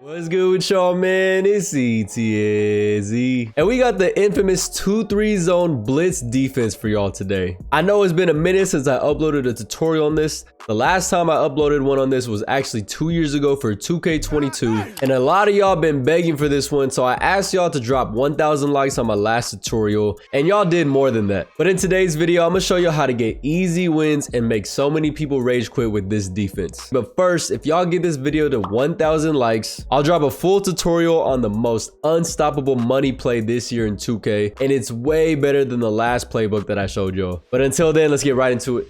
What's good with y'all, man? It's ETZ. And we got the infamous 2-3 zone blitz defense for y'all today. I know it's been a minute since I uploaded a tutorial on this. The last time I uploaded one on this was actually 2 years ago for 2K22. And a lot of y'all been begging for this one, so I asked y'all to drop 1,000 likes on my last tutorial, and y'all did more than that. But in today's video, I'm gonna show you how to get easy wins and make so many people rage quit with this defense. But first, if y'all get this video to 1,000 likes, I'll drop a full tutorial on the most unstoppable money play this year in 2K, and it's way better than the last playbook that I showed y'all. But until then, let's get right into it.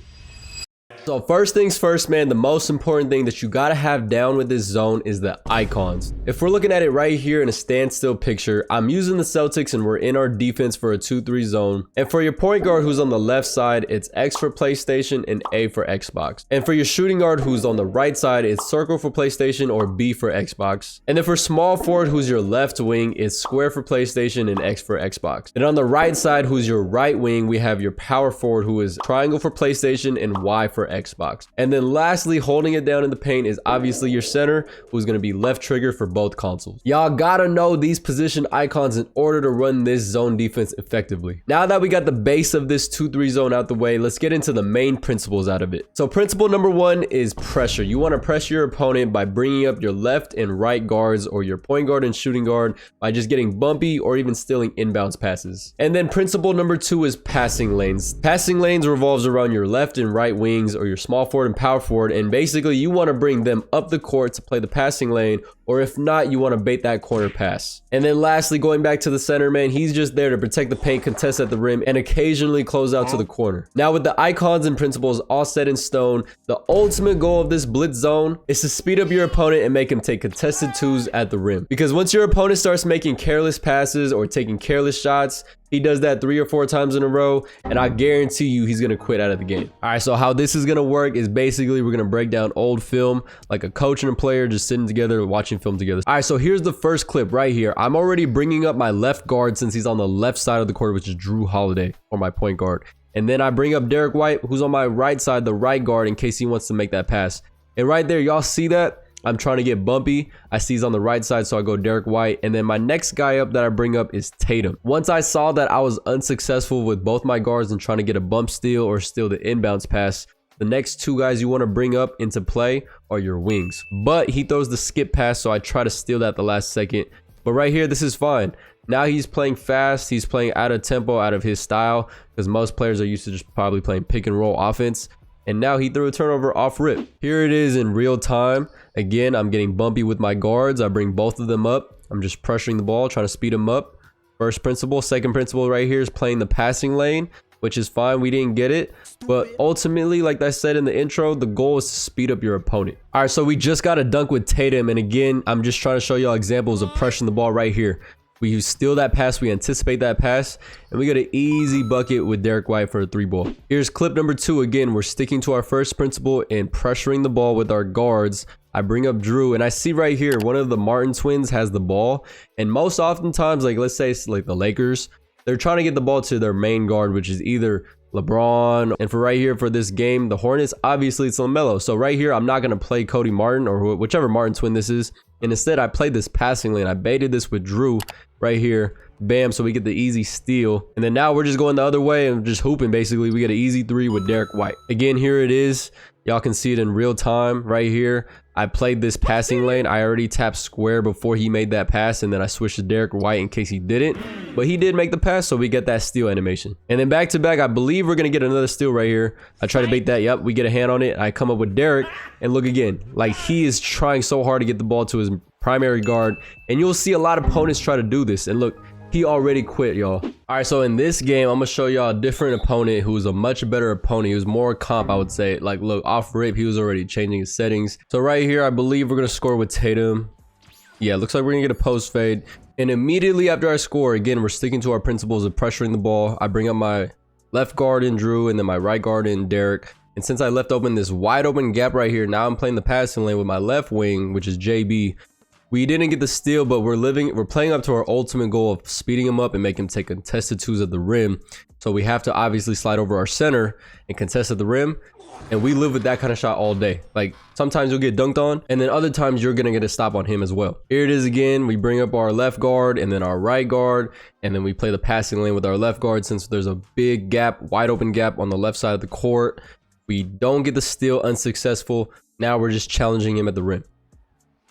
So first things first, man, the most important thing that you gotta have down with this zone is the icons. If we're looking at it right here in a standstill picture, I'm using the Celtics and we're in our defense for a 2-3 zone. And for your point guard who's on the left side, it's X for PlayStation and A for Xbox. And for your shooting guard who's on the right side, it's circle for PlayStation or B for Xbox. And then for small forward who's your left wing, it's square for PlayStation and X for Xbox. And on the right side who's your right wing, we have your power forward who is triangle for PlayStation and Y for Xbox. And then lastly, holding it down in the paint is obviously your center, who's going to be left trigger for both consoles. Y'all gotta know these position icons in order to run this zone defense effectively. Now that we got the base of this 2-3 zone out the way, let's get into the main principles out of it. So principle number one is pressure. You want to pressure your opponent by bringing up your left and right guards, or your point guard and shooting guard, by just getting bumpy or even stealing inbounds passes. And then principle number two is passing lanes. Passing lanes revolves around your left and right wings, or your small forward and power forward, and basically you want to bring them up the court to play the passing lane, or if not, you want to bait that corner pass. And then lastly, going back to the center, man, he's just there to protect the paint, contest at the rim, and occasionally close out to the corner. Now with the icons and principles all set in stone, the ultimate goal of this blitz zone is to speed up your opponent and make him take contested twos at the rim. Because once your opponent starts making careless passes or taking careless shots, he does that 3 or 4 times in a row, and I guarantee you he's gonna quit out of the game. All right, so how this is gonna work is basically we're gonna break down old film, like a coach and a player just sitting together watching film together. All right, so here's the first clip right here. I'm already bringing up my left guard since he's on the left side of the court, which is Drew Holiday, or my point guard. And then I bring up Derek White, who's on my right side, the right guard, in case he wants to make that pass. And right there, y'all see that? I'm trying to get bumpy. I see he's on the right side, so I go Derek White. And then my next guy up that I bring up is Tatum. Once I saw that I was unsuccessful with both my guards and trying to get a bump steal or steal the inbounds pass, the next two guys you want to bring up into play are your wings. But he throws the skip pass, so I try to steal that the last second. But right here, this is fine. Now he's playing fast. He's playing out of tempo, out of his style, because most players are used to just probably playing pick and roll offense. And now he threw a turnover off rip. Here it is in real time. Again, I'm getting bumpy with my guards. I bring both of them up. I'm just pressuring the ball, trying to speed them up. First principle. Second principle right here is playing the passing lane, which is fine. We didn't get it. But ultimately, like I said in the intro, the goal is to speed up your opponent. All right, so we just got a dunk with Tatum. And again, I'm just trying to show y'all examples of pressuring the ball right here. We steal that pass, we anticipate that pass, and we get an easy bucket with Derek White for a 3-ball. Here's clip number 2. Again, we're sticking to our first principle and pressuring the ball with our guards. I bring up Drew, and I see right here, one of the Martin twins has the ball. And most oftentimes, like let's say it's like the Lakers, they're trying to get the ball to their main guard, which is either LeBron. And for right here, for this game, the Hornets, obviously it's LaMelo. So right here, I'm not going to play Cody Martin or whichever Martin twin this is. And instead, I played this passing lane. I baited this with Drew right here. Bam, so we get the easy steal. And then now we're just going the other way and just hooping, basically. We get an easy 3 with Derek White. Again, here it is. Y'all can see it in real time right here. I played this passing lane. I already tapped square before he made that pass, and then I switched to Derek White in case he didn't. But he did make the pass, so we get that steal animation. And then back to back, I believe we're going to get another steal right here. I try to bait that. Yep, we get a hand on it. I come up with Derek, and look again. Like, he is trying so hard to get the ball to his primary guard. And you'll see a lot of opponents try to do this. And look, he already quit, y'all. All right, so in this game, I'm gonna show y'all a different opponent who was a much better opponent. He was more comp, I would say. Like, look, off rip, he was already changing his settings. So right here, I believe we're gonna score with Tatum. Yeah, looks like we're gonna get a post fade. And immediately after I score, again, we're sticking to our principles of pressuring the ball. I bring up my left guard in Drew, and then my right guard in Derek. And since I left open this wide open gap right here, now I'm playing the passing lane with my left wing, which is JB. We didn't get the steal, but we're playing up to our ultimate goal of speeding him up and make him take contested twos at the rim. So we have to obviously slide over our center and contest at the rim. And we live with that kind of shot all day. Like sometimes you'll get dunked on, and then other times you're gonna get a stop on him as well. Here it is again. We bring up our left guard and then our right guard, and then we play the passing lane with our left guard since there's a big gap, wide open gap on the left side of the court. We don't get the steal, unsuccessful. Now we're just challenging him at the rim.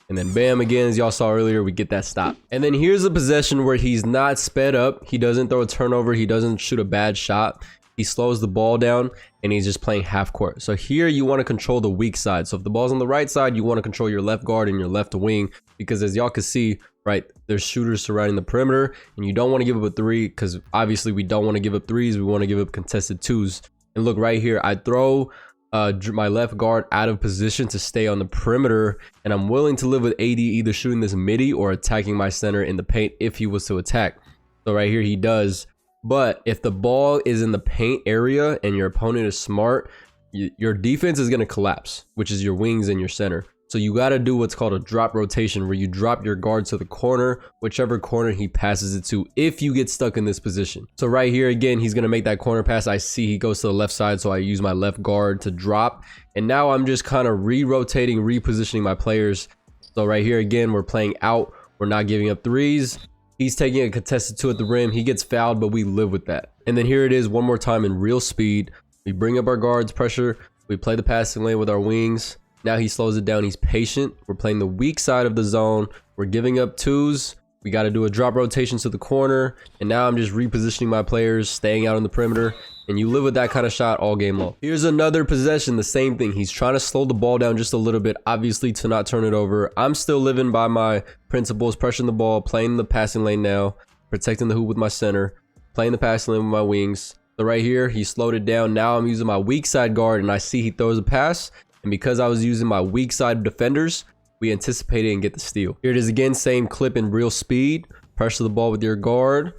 And then bam, again, as y'all saw earlier, we get that stop. And then here's a possession where he's not sped up. He doesn't throw a turnover. He doesn't shoot a bad shot. He slows the ball down and he's just playing half court. So here you want to control the weak side. So if the ball's on the right side, you want to control your left guard and your left wing, because as y'all can see, right, there's shooters surrounding the perimeter and you don't want to give up a three, because obviously we don't want to give up threes. We want to give up contested twos. And look right here, I throw my left guard out of position to stay on the perimeter, and I'm willing to live with AD either shooting this midi or attacking my center in the paint if he was to attack. So right here he does. But if the ball is in the paint area and your opponent is smart, your defense is going to collapse, which is your wings and your center. So you got to do what's called a drop rotation, where you drop your guard to the corner, whichever corner he passes it to, if you get stuck in this position. So right here, again, he's going to make that corner pass. I see he goes to the left side, so I use my left guard to drop. And now I'm just kind of re-rotating, repositioning my players. So right here, again, we're playing out. We're not giving up threes. He's taking a contested two at the rim. He gets fouled, but we live with that. And then here it is one more time in real speed. We bring up our guards, pressure. We play the passing lane with our wings. Now he slows it down. He's patient. We're playing the weak side of the zone. We're giving up twos. We got to do a drop rotation to the corner. And now I'm just repositioning my players, staying out on the perimeter. And you live with that kind of shot all game long. Here's another possession, the same thing. He's trying to slow the ball down just a little bit, obviously to not turn it over. I'm still living by my principles, pressuring the ball, playing the passing lane now, protecting the hoop with my center, playing the passing lane with my wings. So right here, he slowed it down. Now I'm using my weak side guard, and I see he throws a pass. And because I was using my weak side defenders, we anticipate it and get the steal. Here it is again, same clip in real speed. Pressure the ball with your guard.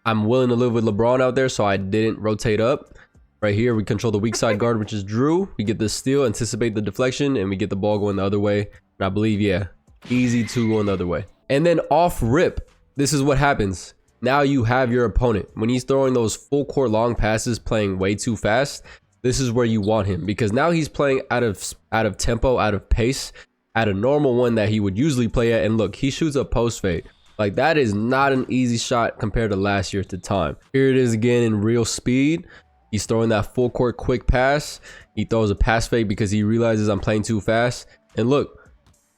I'm willing to live with LeBron out there, so I didn't rotate up. Right here, we control the weak side guard, which is Drew. We get the steal, anticipate the deflection, and we get the ball going the other way. And I believe, yeah, easy two going the other way. And then off rip, this is what happens. Now you have your opponent. When he's throwing those full court long passes, playing way too fast, this is where you want him, because now he's playing out of tempo, out of pace, at a normal one that he would usually play at. And look, he shoots a post fade. Like, that is not an easy shot compared to last year at the time. Here it is again in real speed. He's throwing that full court quick pass. He throws a pass fake because he realizes I'm playing too fast. And look,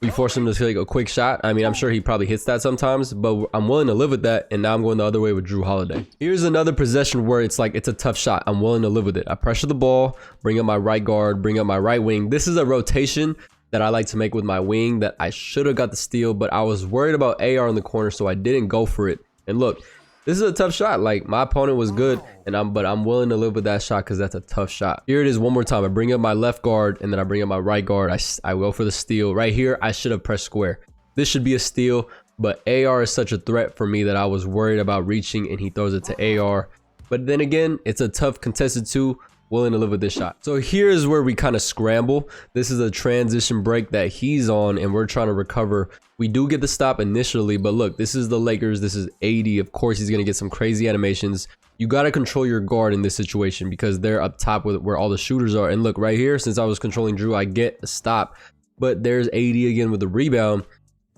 we force him to take a quick shot. I mean, I'm sure he probably hits that sometimes, but I'm willing to live with that. And now I'm going the other way with Drew Holiday. Here's another possession where it's like, it's a tough shot. I'm willing to live with it. I pressure the ball, bring up my right guard, bring up my right wing. This is a rotation that I like to make with my wing that I should have got the steal, but I was worried about AR in the corner, so I didn't go for it. And look, this is a tough shot. Like, my opponent was good, but I'm willing to live with that shot because that's a tough shot. Here it is one more time. I bring up my left guard, and then I bring up my right guard. I go for the steal. Right here, I should have pressed square. This should be a steal, but AR is such a threat for me that I was worried about reaching, and he throws it to AR. But then again, it's a tough contested two. Willing to live with this shot. So here's where we kind of scramble. This is a transition break that he's on, and we're trying to recover. We do get the stop initially, but look, this is the Lakers. This is AD. Of course, he's going to get some crazy animations. You got to control your guard in this situation because they're up top with where all the shooters are. And look, right here, since I was controlling Drew, I get a stop. But there's AD again with the rebound.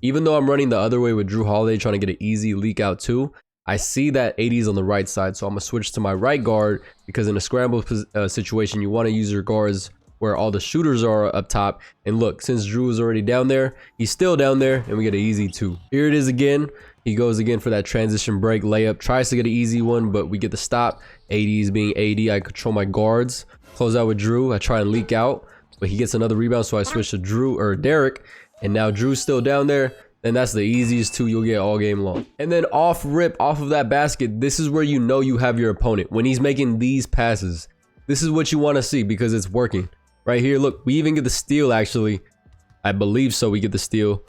Even though I'm running the other way with Drew Holiday, trying to get an easy leak out too, I see that AD is on the right side, so I'm going to switch to my right guard because in a scramble situation, you want to use your guards where all the shooters are up top. And look, since Drew is already down there, he's still down there, and we get an easy two. Here it is again. He goes again for that transition break layup, tries to get an easy one, but we get the stop. AD is being AD. I control my guards, close out with Drew. I try and leak out, but he gets another rebound, so I switch to Drew or Derek, and now Drew's still down there. And that's the easiest two you'll get all game long. And then off rip, off of that basket, this is where you know you have your opponent. When he's making these passes, this is what you want to see because it's working. Right here, look, we even get the steal actually. I believe so, we get the steal.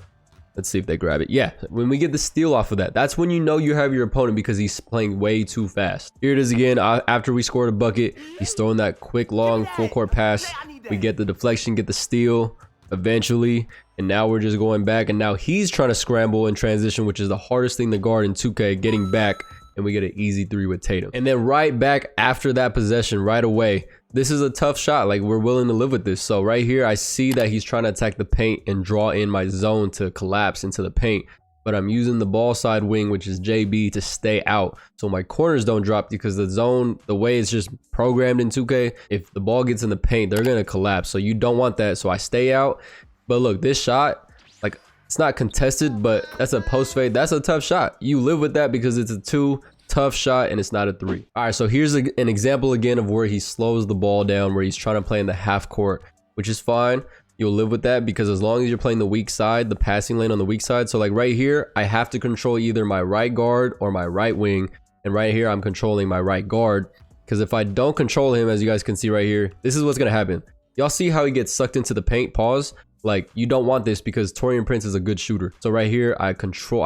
Let's see if they grab it. Yeah, when we get the steal off of that, that's when you know you have your opponent because he's playing way too fast. Here it is again. After we scored a bucket, he's throwing that quick, long, full court pass. We get the deflection, get the steal eventually. And now we're just going back, and now he's trying to scramble and transition, which is the hardest thing to guard in 2K, getting back. and we get an easy 3 with Tatum. And then right back after that possession right away, this is a tough shot. Like, we're willing to live with this. So right here, I see that he's trying to attack the paint and draw in my zone to collapse into the paint. But I'm using the ball side wing, which is JB, to stay out so my corners don't drop, because the zone, the way it's just programmed in 2K, if the ball gets in the paint, they're going to collapse. So you don't want that. So I stay out. But look, this shot, like, it's not contested, but that's a post fade. That's a tough shot. You live with that because it's a 2. Tough shot, and it's not a 3. All right, so here's an example again of where he slows the ball down, where he's trying to play in the half court, which is fine. You'll live with that because as long as you're playing the weak side, the passing lane on the weak side. So like right here, I have to control either my right guard or my right wing. And right here, I'm controlling my right guard, because if I don't control him, as you guys can see right here, this is what's going to happen. Y'all see how he gets sucked into the paint? Pause. Like, you don't want this because Taurean Prince is a good shooter. So right here, I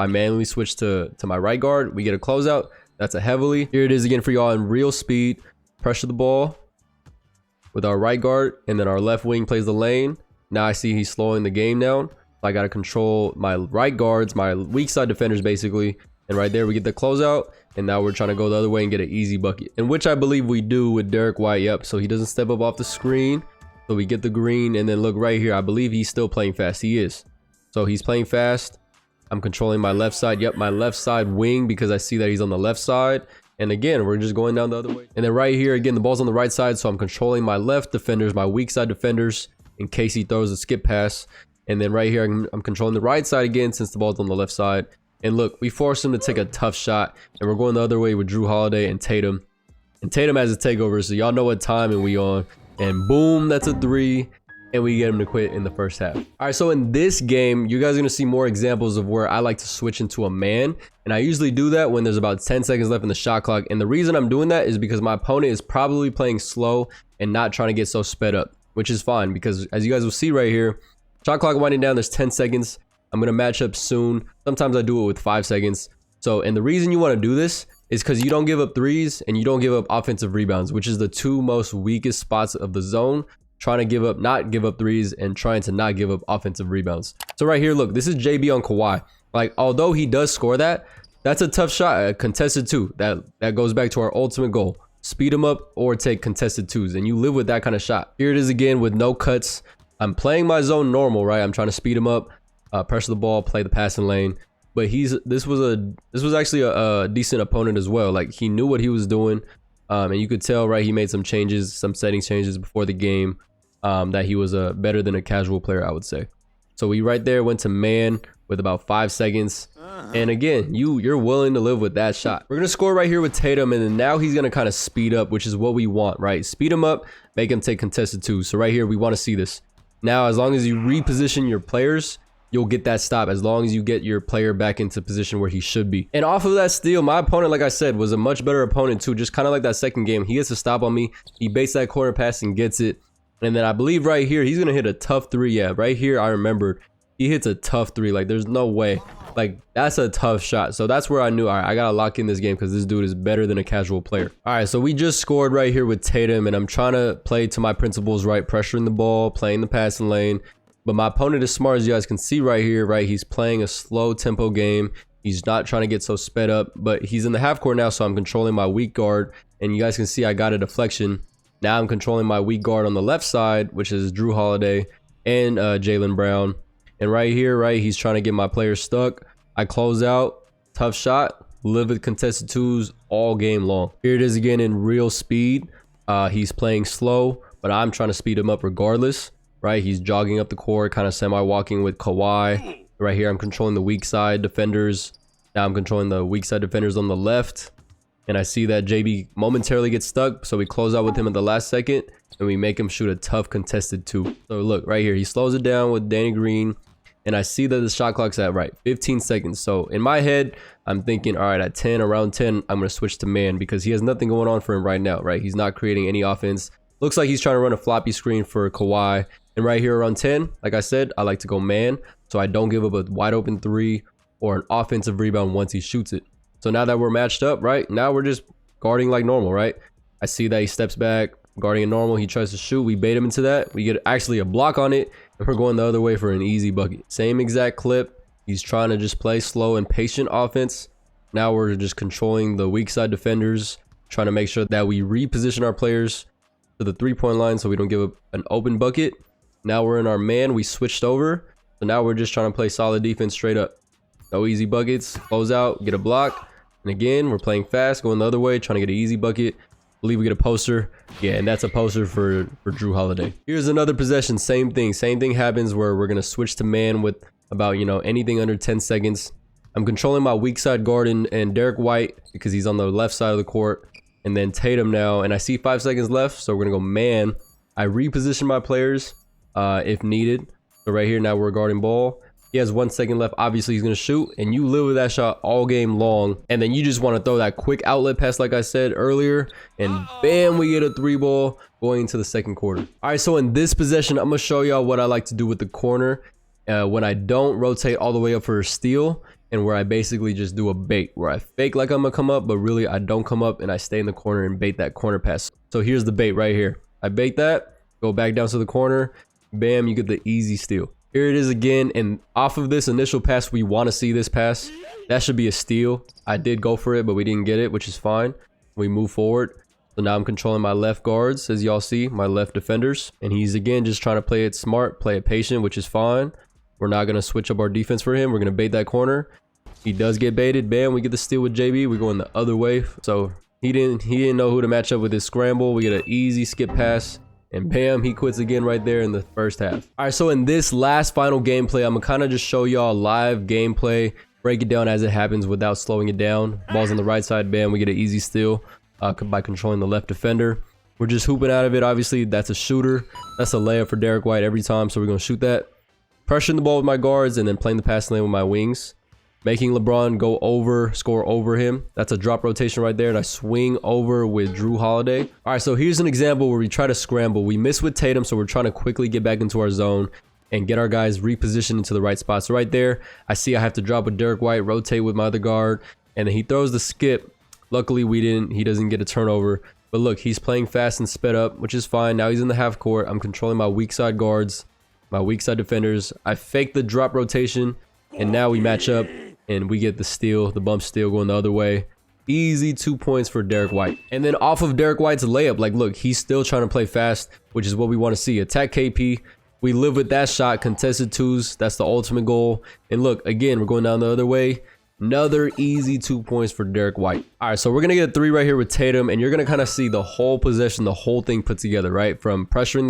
manually switch to my right guard. We get a closeout. That's a heavily. Here it is again for y'all in real speed. Pressure the ball with our right guard, and then our left wing plays the lane. Now I see he's slowing the game down. So I got to control my right guards, my weak side defenders basically. And right there we get the closeout. And now we're trying to go the other way and get an easy bucket. And which I believe we do with Derek White. Yep. So he doesn't step up off the screen. So we get the green. And then look right here. I believe he's still playing fast. He is. So he's playing fast. I'm controlling my left side. Yep, my left side wing, because I see that he's on the left side. And again, we're just going down the other way. And then right here, again, the ball's on the right side. So I'm controlling my left defenders, my weak side defenders, in case he throws a skip pass. And then right here, I'm controlling the right side again, since the ball's on the left side. And look, we forced him to take a tough shot. And we're going the other way with Jrue Holiday and Tatum. And Tatum has a takeover, so y'all know what timing we on. And boom, that's a 3. And we get him to quit in the first half. All right, so in this game, you guys are gonna see more examples of where I like to switch into a man. And I usually do that when there's about 10 seconds left in the shot clock. And the reason I'm doing that is because my opponent is probably playing slow and not trying to get so sped up, which is fine because as you guys will see right here, shot clock winding down, there's 10 seconds. I'm gonna match up soon. Sometimes I do it with 5 seconds. So, and the reason you wanna do this is because you don't give up threes and you don't give up offensive rebounds, which is the 2 most weakest spots of the zone. Trying to not give up threes and trying to not give up offensive rebounds. So right here, look, this is JB on Kawhi. Like, although he does score that, that's a tough shot, a contested 2. That goes back to our ultimate goal. Speed him up or take contested 2s, and you live with that kind of shot. Here it is again with no cuts. I'm playing my zone normal, right? I'm trying to speed him up, pressure the ball, play the passing lane. But this was actually a decent opponent as well. Like, he knew what he was doing, and you could tell, right? He made some changes, some settings changes before the game. That he was better than a casual player, I would say. So we right there went to man with about 5 seconds. And again, you're willing to live with that shot. We're going to score right here with Tatum, and then now he's going to kind of speed up, which is what we want, right? Speed him up, make him take contested 2s. So right here, we want to see this. Now, as long as you reposition your players, you'll get that stop as long as you get your player back into position where he should be. And off of that steal, my opponent, like I said, was a much better opponent too. Just kind of like that second game. He gets a stop on me. He baits that corner pass and gets it. And then I believe right here, he's going to hit a tough 3. Yeah, right here, I remembered. He hits a tough 3. Like, there's no way. Like, that's a tough shot. So that's where I knew, all right, I got to lock in this game because this dude is better than a casual player. All right, so we just scored right here with Tatum, and I'm trying to play to my principles, right? Pressuring the ball, playing the passing lane. But my opponent is smart, as you guys can see right here, right? He's playing a slow tempo game. He's not trying to get so sped up, but he's in the half court now, so I'm controlling my weak guard. And you guys can see I got a deflection. Now I'm controlling my weak guard on the left side, which is Jrue Holiday and Jaylen Brown. And right here, right, he's trying to get my player stuck. I close out, tough shot, live with contested 2s all game long. Here it is again in real speed. He's playing slow, but I'm trying to speed him up regardless, right? He's jogging up the court, kind of semi-walking with Kawhi. Right here, I'm controlling the weak side defenders. Now I'm controlling the weak side defenders on the left. And I see that JB momentarily gets stuck. So we close out with him at the last second. And we make him shoot a tough contested 2. So look, right here. He slows it down with Danny Green. And I see that the shot clock's at, right, 15 seconds. So in my head, I'm thinking, all right, at 10, around 10, I'm going to switch to man. Because he has nothing going on for him right now, right? He's not creating any offense. Looks like he's trying to run a floppy screen for Kawhi. And right here around 10, like I said, I like to go man. So I don't give up a wide open 3 or an offensive rebound once he shoots it. So now that we're matched up, right, now we're just guarding like normal, right? I see that he steps back, guarding it normal. He tries to shoot. We bait him into that. We get actually a block on it, and we're going the other way for an easy bucket. Same exact clip. He's trying to just play slow and patient offense. Now we're just controlling the weak side defenders, trying to make sure that we reposition our players to the 3-point line so we don't give up an open bucket. Now we're in our man. We switched over. So now we're just trying to play solid defense straight up. No easy buckets. Close out, get a block. And again, we're playing fast, going the other way, trying to get an easy bucket. Believe we get a poster. Yeah, and that's a poster for Drew Holiday. Here's another possession. Same thing. Same thing happens where we're going to switch to man with about, you know, anything under 10 seconds. I'm controlling my weak side guard and Derek White because he's on the left side of the court. And then Tatum now. And I see 5 seconds left, so we're going to go man. I reposition my players if needed. So right here, now we're guarding ball. He has 1 second left. Obviously, he's going to shoot. And you live with that shot all game long. And then you just want to throw that quick outlet pass like I said earlier. And bam, we get a 3-ball going into the second quarter. All right, so in this possession, I'm going to show y'all what I like to do with the corner when I don't rotate all the way up for a steal. And where I basically just do a bait. Where I fake like I'm going to come up, but really I don't come up. And I stay in the corner and bait that corner pass. So here's the bait right here. I bait that. Go back down to the corner. Bam, you get the easy steal. Here it is again, and off of this initial pass, we want to see this pass. That should be a steal. I did go for it, but we didn't get it, which is fine. We move forward. So now I'm controlling my left guards, as y'all see, my left defenders. And he's, again, just trying to play it smart, play it patient, which is fine. We're not going to switch up our defense for him. We're going to bait that corner. He does get baited. Bam, we get the steal with JB. We're going the other way. So he didn't know who to match up with his scramble. We get an easy skip pass. And bam, he quits again right there in the first half. All right, so in this last final gameplay, I'm gonna kind of just show y'all live gameplay, break it down as it happens without slowing it down. Ball's on the right side, bam, we get an easy steal by controlling the left defender. We're just hooping out of it. Obviously, that's a shooter. That's a layup for Derek White every time, so we're gonna shoot that. Pressuring the ball with my guards and then playing the passing lane with my wings. Making LeBron go over, score over him. That's a drop rotation right there. And I swing over with Drew Holiday. All right, so here's an example where we try to scramble. We miss with Tatum, so we're trying to quickly get back into our zone and get our guys repositioned into the right spot. So right there, I see I have to drop with Derek White, rotate with my other guard, and then he throws the skip. Luckily, he doesn't get a turnover. But look, he's playing fast and sped up, which is fine. Now he's in the half court. I'm controlling my weak side guards, my weak side defenders. I fake the drop rotation, and now we match up. And we get the steal, the bump steal going the other way. Easy 2 points for Derek White. And then off of Derek White's layup, like look, he's still trying to play fast, which is what we want to see. Attack KP. We live with that shot, contested twos. That's the ultimate goal. And look, again, we're going down the other way. Another easy 2 points for Derek White. All right, so we're going to get a 3 right here with Tatum. And you're going to kind of see the whole possession, the whole thing put together, right? From pressuring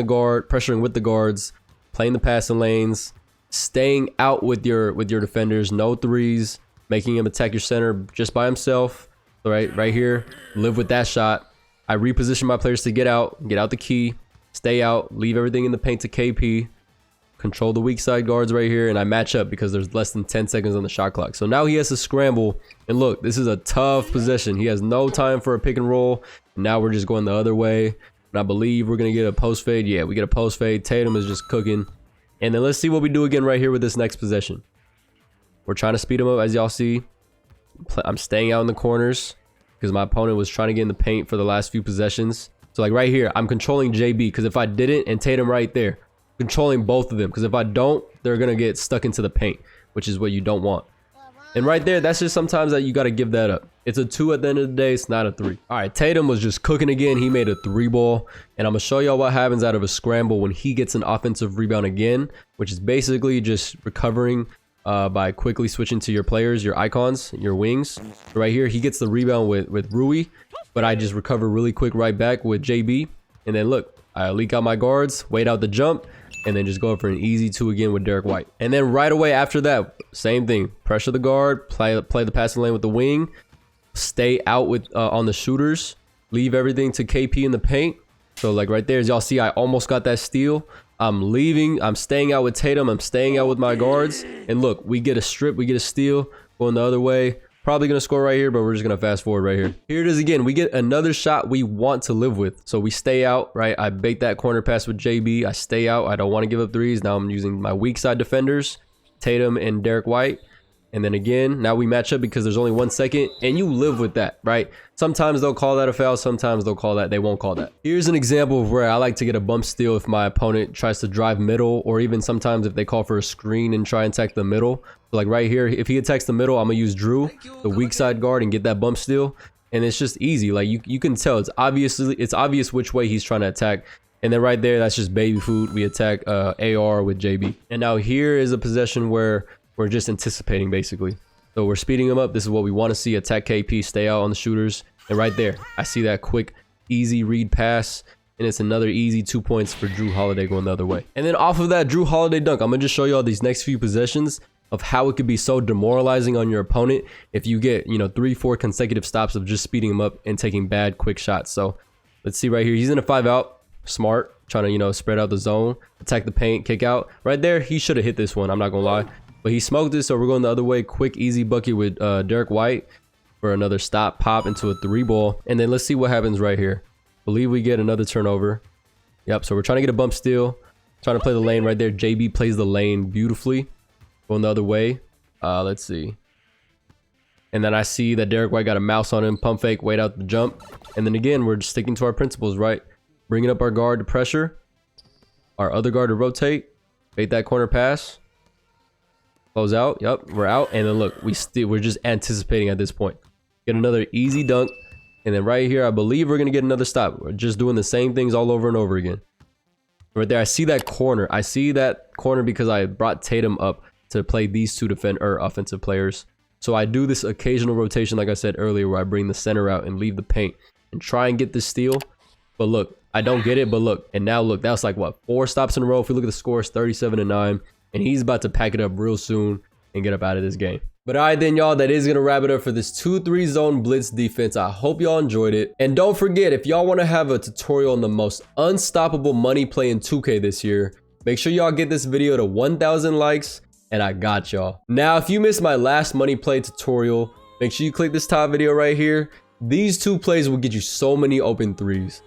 with the guards, playing the passing lanes, staying out with your defenders, no threes, making him attack your center just by himself. So right here, live with that shot. I reposition my players to get out the key, stay out, leave everything in the paint to KP, control the weak side guards right here, and I match up because there's less than 10 seconds on the shot clock. So now he has to scramble, and look, this is a tough possession. He has no time for a pick and roll. Now we're just going the other way, and I believe we're gonna get a post fade. Yeah, we get a post fade. Tatum is just cooking. And then let's see what we do again right here with this next possession. We're trying to speed him up, as y'all see. I'm staying out in the corners because my opponent was trying to get in the paint for the last few possessions. So like right here, I'm controlling JB because if I didn't, and Tatum right there, controlling both of them. Because if I don't, they're going to get stuck into the paint, which is what you don't want. And right there, that's just sometimes that you got to give that up. It's a 2 at the end of the day. It's not a 3. All right, Tatum was just cooking again. He made a 3-ball. And I'm going to show y'all what happens out of a scramble when he gets an offensive rebound again, which is basically just recovering by quickly switching to your players, your icons, your wings. So right here, he gets the rebound with Rui, but I just recover really quick right back with JB. And then look, I leak out my guards, wait out the jump, and then just go for an easy 2 again with Derek White. And then right away after that, same thing. Pressure the guard, play the passing lane with the wing, stay out with on the shooters, leave everything to KP in the paint. So like right there, as y'all see, I almost got that steal. I'm leaving. I'm staying out with Tatum. I'm staying out with my guards. And look, we get a strip. We get a steal going the other way. Probably going to score right here, but we're just going to fast forward right here. Here it is again. We get another shot we want to live with. So we stay out, right? I bait that corner pass with JB. I stay out. I don't want to give up threes. Now I'm using my weak side defenders, Tatum and Derek White. And then again, now we match up because there's only 1 second and you live with that, right? Sometimes they'll call that a foul. Sometimes they'll call that, they won't call that. Here's an example of where I like to get a bump steal if my opponent tries to drive middle, or even sometimes if they call for a screen and try and attack the middle. So like right here, if he attacks the middle, I'm gonna use Drew, the weak side guard, and get that bump steal. And it's just easy. Like you can tell it's obvious which way he's trying to attack. And then right there, that's just baby food. We attack AR with JB. And now here is a possession where we're just anticipating basically. So we're speeding him up. This is what we want to see. Attack KP, stay out on the shooters. And right there, I see that quick, easy read pass. And it's another easy 2 points for Drew Holiday going the other way. And then off of that Drew Holiday dunk, I'm going to just show you all these next few possessions of how it could be so demoralizing on your opponent if you get, 3-4 consecutive stops of just speeding him up and taking bad quick shots. So let's see right here. He's in a 5-out. Smart, trying to, spread out the zone, attack the paint, kick out. Right there, he should have hit this one. I'm not going to lie. But he smoked it, so we're going the other way. Quick, easy bucket with Derek White for another stop, pop into a 3-ball. And then let's see what happens right here. Believe we get another turnover. Yep, so we're trying to get a bump steal. Trying to play the lane right there. JB plays the lane beautifully. Going the other way. Let's see. And then I see that Derek White got a mouse on him. Pump fake, wait out the jump. And then again, we're just sticking to our principles, right? Bringing up our guard to pressure. Our other guard to rotate. Bait that corner pass. Close out. Yep, we're out. And then look, we're just anticipating at this point. Get another easy dunk. And then right here, I believe we're going to get another stop. We're just doing the same things all over and over again. Right there, I see that corner. I see that corner because I brought Tatum up to play these two offensive players. So I do this occasional rotation, like I said earlier, where I bring the center out and leave the paint and try and get this steal. But look, I don't get it. But look, and now look, that was like what, 4 stops in a row. If we look at the score, it's 37-9. And he's about to pack it up real soon and get up out of this game. But all right then, y'all, that is going to wrap it up for this 2-3 zone blitz defense. I hope y'all enjoyed it. And don't forget, if y'all want to have a tutorial on the most unstoppable money play in 2K this year, make sure y'all get this video to 1,000 likes and I got y'all. Now, if you missed my last money play tutorial, make sure you click this top video right here. These 2 plays will get you so many open threes.